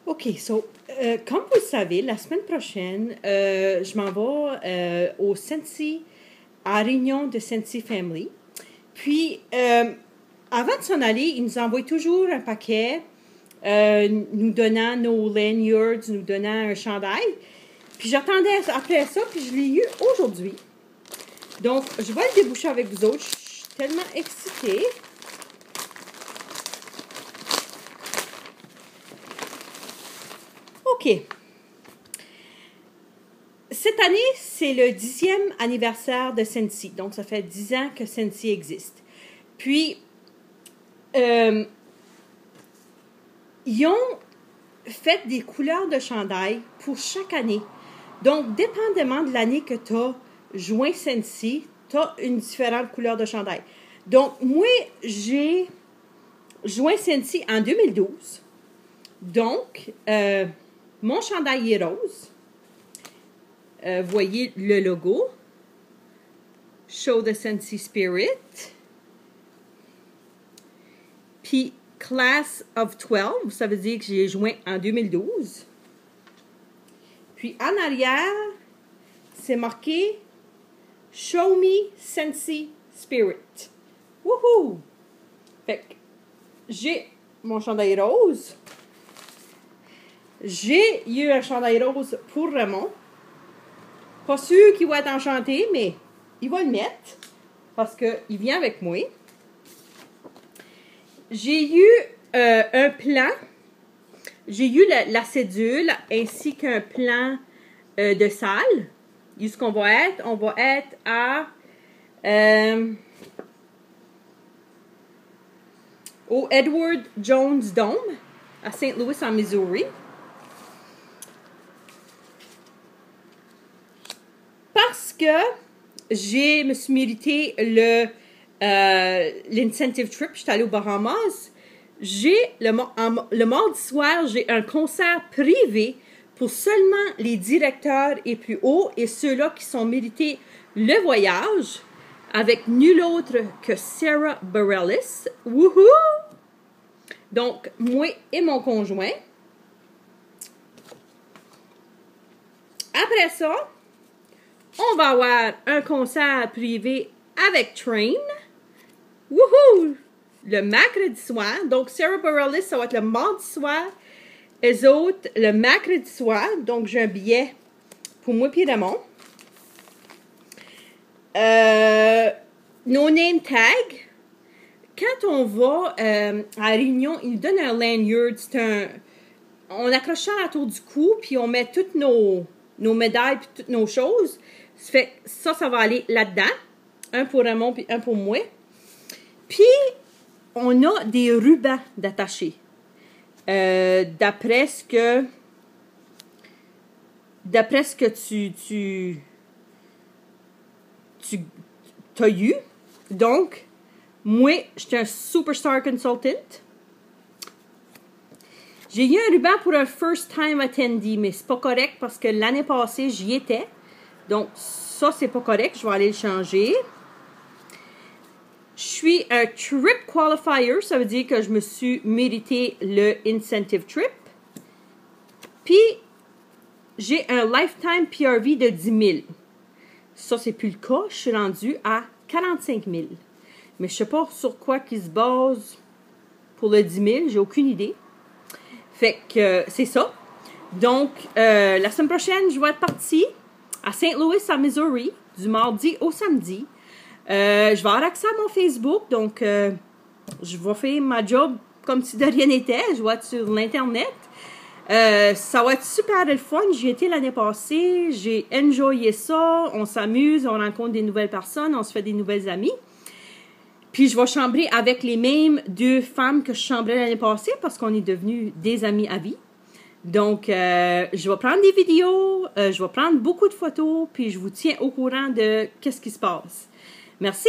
OK, comme vous le savez, la semaine prochaine, je m'en vais au Sensi, à la réunion de Sensi Family. Puis, avant de s'en aller, ils nous envoient toujours un paquet, nous donnant nos lanyards, nous donnant un chandail. Puis, j'attendais après ça, puis je l'ai eu aujourd'hui. Donc, je vais le déboucher avec vous autres. Je suis tellement excitée. OK. Cette année, c'est le 10e anniversaire de Sensi. Donc, ça fait 10 ans que Sensi existe. Puis, ils ont fait des couleurs de chandail pour chaque année. Donc, dépendamment de l'année que tu as joint Sensi, tu as une différente couleur de chandail. Donc, moi, j'ai joint Sensi en 2012. Donc, mon chandail est rose. Voyez le logo. Show the Sensi Spirit. Puis, Class of 12, ça veut dire que j'ai joint en 2012. Puis, en arrière, c'est marqué Show me Sensi Spirit. Woohoo! Fait que j'ai mon chandail rose. J'ai eu un chandail rose pour Raymond. Pas sûr qu'il va être enchanté, mais il va le mettre parce qu'il vient avec moi. J'ai eu un plan. J'ai eu la cédule ainsi qu'un plan de salle. Où est-ce qu'on va être? On va être à au Edward Jones Dome à St. Louis, en Missouri. Parce que je me suis mérité l'incentive trip. Je suis allée aux Bahamas. Le mardi soir, j'ai un concert privé pour seulement les directeurs et plus hauts et ceux-là qui sont mérités le voyage avec nul autre que Sarah Bareilles. Wouhou! Donc, moi et mon conjoint. Après ça, on va avoir un concert privé avec Train. Wouhou! Le mercredi soir. Donc, Sarah Bareilles, ça va être le mardi soir. Les autres, le mercredi soir. Donc, j'ai un billet pour moi et Raymond. No name tag. Quand on va à la réunion, ils nous donnent un lanyard. On accroche ça à la tour du cou, puis on met toutes nos médailles et toutes nos choses. Ça va aller là-dedans. Un pour Raymond puis un pour moi. Puis, on a des rubans d'attacher. D'après ce que tu as eu. Donc, moi, j'étais un superstar consultant. J'ai eu un ruban pour un first time attendee, mais c'est pas correct parce que l'année passée, j'y étais. Donc, ça, c'est pas correct. Je vais aller le changer. Je suis un trip qualifier. Ça veut dire que je me suis mérité le incentive trip. Puis, j'ai un lifetime PRV de 10 000. Ça, c'est plus le cas. Je suis rendue à 45 000. Mais je sais pas sur quoi qu'ils se basent pour le 10 000. J'ai aucune idée. Fait que c'est ça. Donc, la semaine prochaine, je vais être partie à St. Louis, en Missouri, du mardi au samedi. Je vais avoir accès à mon Facebook, donc je vais faire ma job comme si de rien n'était. Je vais être sur l'Internet. Ça va être super le fun. J'y étais l'année passée. J'ai enjoyé ça. On s'amuse, on rencontre des nouvelles personnes, on se fait des nouvelles amies. Puis je vais chambrer avec les mêmes 2 femmes que je chambrais l'année passée parce qu'on est devenus des amis à vie. Donc, je vais prendre des vidéos, je vais prendre beaucoup de photos, puis je vous tiens au courant de qu'est-ce qui se passe. Merci!